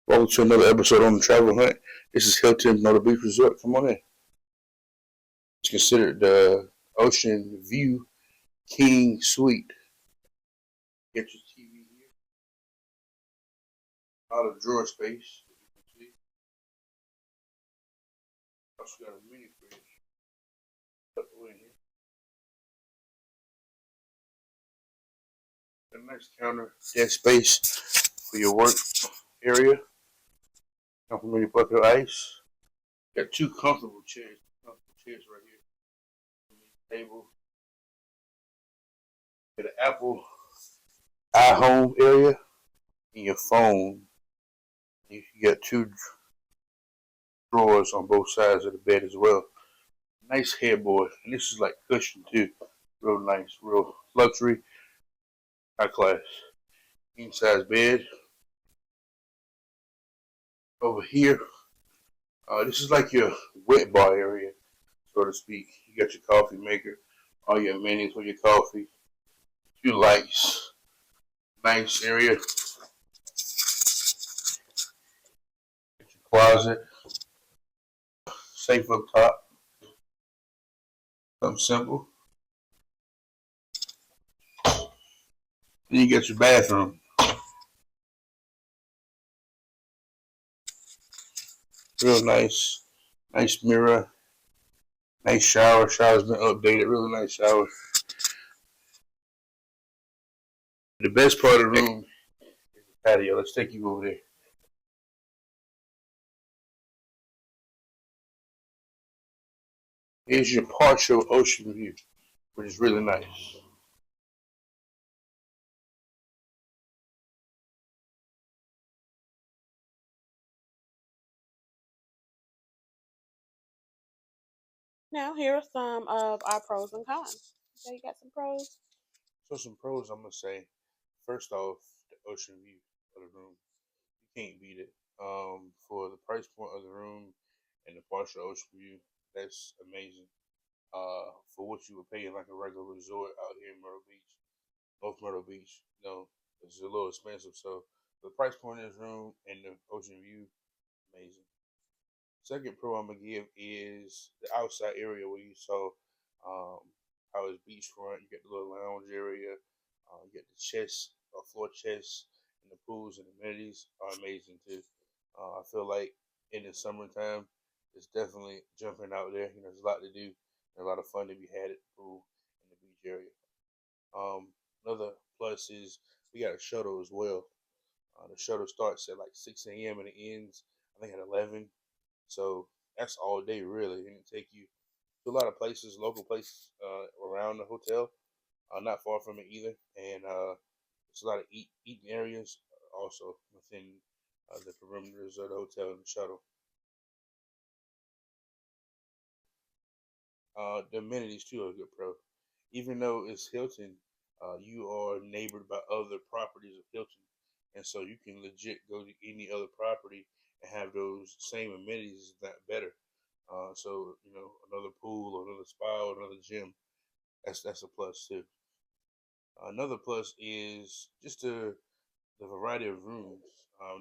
Welcome to another episode on the Travel Hunt. This is Hilton, Myrtle Beach Resort. Come on in. It's considered the Ocean View King Suite. Get your TV here. A lot of drawer space, as you can see. Also got a mini fridge tucked away in here. A nice counter desk space for your work area. Complimentary bucket of ice. Got two comfortable chairs. Right here. Table. Got an Apple iHome area and your phone. You got two drawers on both sides of the bed as well. Nice headboard, and this is like cushion too. Real nice, real luxury, high class. King size bed. Over here, this is like your wet bar area, so to speak. You got your coffee maker, all your amenities for your coffee, few lights, nice area. Got your closet, safe up top. Something simple. Then you got your bathroom. Real nice, nice mirror, nice shower. Shower's been updated. Really nice shower. The best part of the room is the patio. Let's take you over there. Here's your partial ocean view, which is really nice. Now, here are some of our pros and cons. So you got some pros? So some pros, I'm gonna say. First off, the ocean view of the room, you can't beat it. For the price point of the room and the partial ocean view, that's amazing. For what you would pay in like a regular resort out here in Myrtle Beach, North Myrtle Beach, it's a little expensive. So the price point of this room and the ocean view, amazing. Second pro I'm gonna give is the outside area where you saw um, how it's beachfront. You got the little lounge area. You got the chest, floor chest, and the pools and amenities are amazing too. I feel like in the summertime, it's definitely jumping out there. There's a lot to do and a lot of fun to be had at the pool in the beach area. Another plus is we got a shuttle as well. The shuttle starts at like 6 a.m. and it ends I think at 11. So that's all day really, and it take you to a lot of places, local places around the hotel, not far from it either, and there's a lot of eating areas also within the perimeters of the hotel and the shuttle. The amenities too are good, pro. Even though it's Hilton, you are neighbored by other properties of Hilton, and so you can legit go to any other property and have those same amenities, if not better. So another pool, or another spa, or another gym. That's a plus too. Another plus is just the variety of rooms.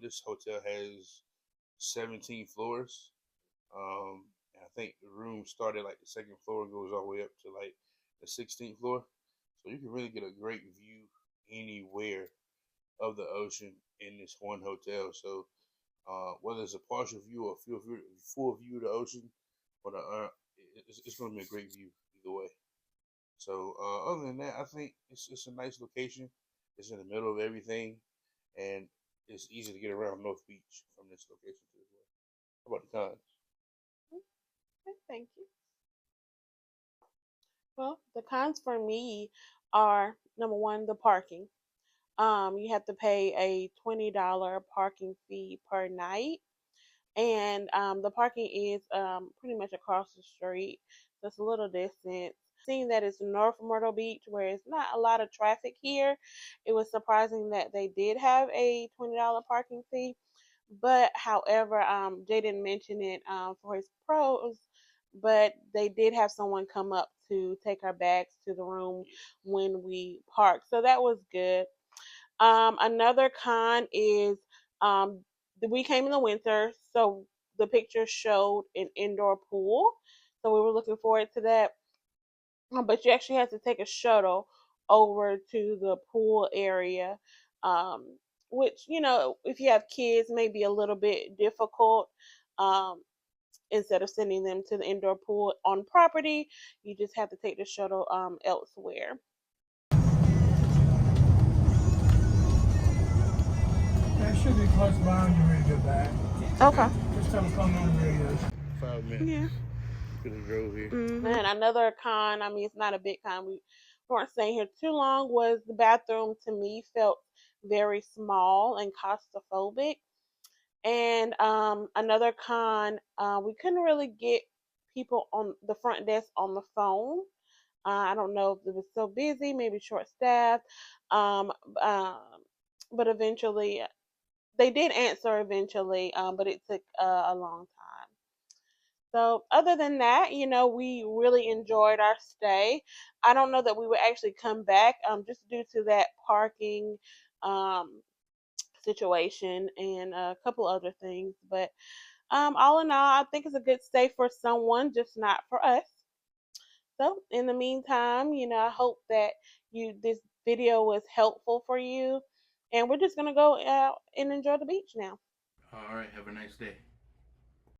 This hotel has 17 floors. And I think the room started like the second floor and goes all the way up to like the 16th floor. So you can really get a great view anywhere of the ocean in this one hotel. So whether it's a partial view or full view of the ocean, but it's going to be a great view either way. So other than that, I think it's a nice location. It's in the middle of everything, and it's easy to get around North Beach from this location too as well. How about the cons? Okay, thank you. Well, the cons for me are number one, the parking. You have to pay a $20 parking fee per night, and the parking is pretty much across the street. So it's a little distance. Seeing that it's North Myrtle Beach, where it's not a lot of traffic here, it was surprising that they did have a $20 parking fee. But however, they didn't mention it for his pros, but they did have someone come up to take our bags to the room when we parked. So that was good. Another con is um, we came in the winter, so the picture showed an indoor pool. So we were looking forward to that. But you actually have to take a shuttle over to the pool area, um, which, if you have kids, may be a little bit difficult. Um, Instead of sending them to the indoor pool on property, you just have to take the shuttle elsewhere. That should be close by when you're ready to go back. Okay. Just tell them come on the radio. 5 minutes. Yeah. Could have drove here. And another con, I mean, it's not a big con. We weren't staying here too long. Was the bathroom to me felt very small and claustrophobic. And another con, we couldn't really get people on the front desk on the phone. I don't know if it was so busy, maybe short staffed. Um, um, but eventually, they did answer eventually, but it took a long time. So, other than that, we really enjoyed our stay. I don't know that we would actually come back, just due to that parking um, situation and a couple other things. But all in all, I think it's a good stay for someone, just not for us. So, in the meantime, I hope that this video was helpful for you. And we're just gonna go out and enjoy the beach now. All right. Have a nice day.